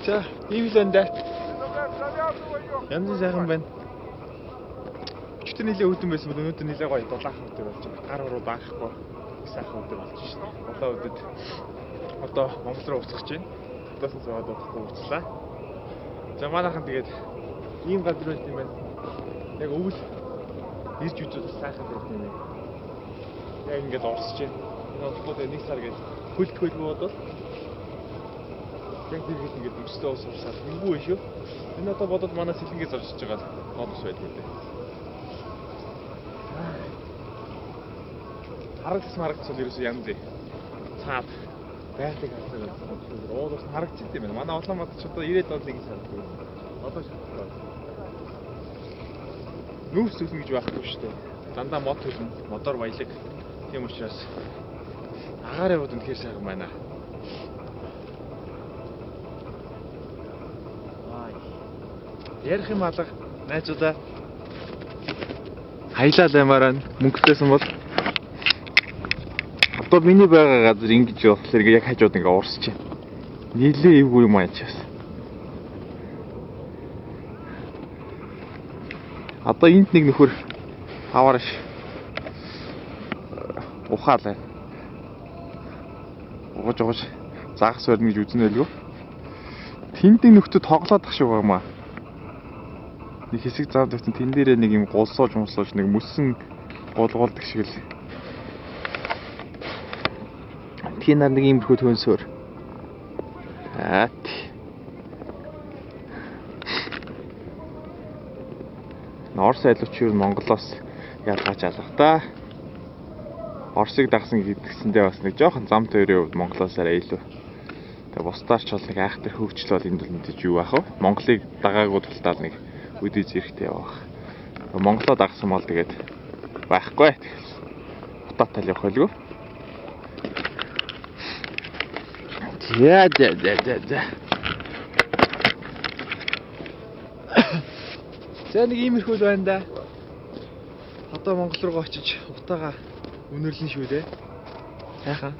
За ийм л энэ. Янз сайхан байна. Өчтөр нэлээ үүдэн байсан бол өнөөдөр нэлээ гоё дулаахан өдөр болж байна. Гар уруу даахгүй сайхан өдөр болж байна. Улаан өдөд одоо Монгол руу уцах гэж байна. Дотоос зовоод удахгүй уцлаа. За манайхан тэгээд ийм газар байт юм байна. Яг өвөл ирж үзвэл сайхан байт юм байна. Яг ингэж орсож байна. Энэ бодлоо нэг сар гэж хөлтгөөлгүй бодвол яг зэрэг ингэж өчтөө ус урсаад үгүй шүү. Энэ одоо бодоод манай сэлэнгээс оршиж байгаа бодос байдаг үү. Харагдсан ерөөсөө янз ээ. Цаад байгалыг харсаар уулаас харагдчих юм байна. Манай Улаанбаатар ч одоо 90-ад оны нэг санагдав. Одоо шатгаа. Нүүрс зүгэн гэж байхгүй шүү дээ. Дандаа мод хөлн, мотор баялаг. Тийм учраас агаар яваад үнэхээр сайхан байна. Ярих юм алга найзуудаа хаялал аймаараа мөнгөтэйсэн бол одоо миний байгаа газар ингэж явахлаар яг хажууд ингээ уурсч байна. Нилээ эвгүй юм аач. Одоо энд нэг нөхөр аваарш ухаалаа. Угаж заагс барьна гэж үзнэ байлгүй. Тэнд нэг нөхдөд тоглоод тах шиг байгаамаа. Нэг хэсэг зам тавьсан тэн дээрээ нэг юм гулсууж нэг мөсөн гулгуулдаг шиг л. Тийм нэг иймэрхүү төнсөөр. Орос айлууч юу Монголоос ялгаач алга та. Оросыг дагсан гэдгсэндээ бас нэг жоохон зам тойрын хувьд Монголоос арай илүү. Тэгээ бусдаарч бол нэг айхтар хөвгчл бол энд бол мэдээж юу байх вэ? Монголыг дагаагүй тултаад нэг үдий зэрэгтэй явах. Монголоо дагсан бол тэгээд байхгүй. Утаатай л явах байлгүй. За. За нэг иймэрхүү л байна да. Одоо Монгол руу очиж утаагаа үнэрлэн шүү дээ. Яахан.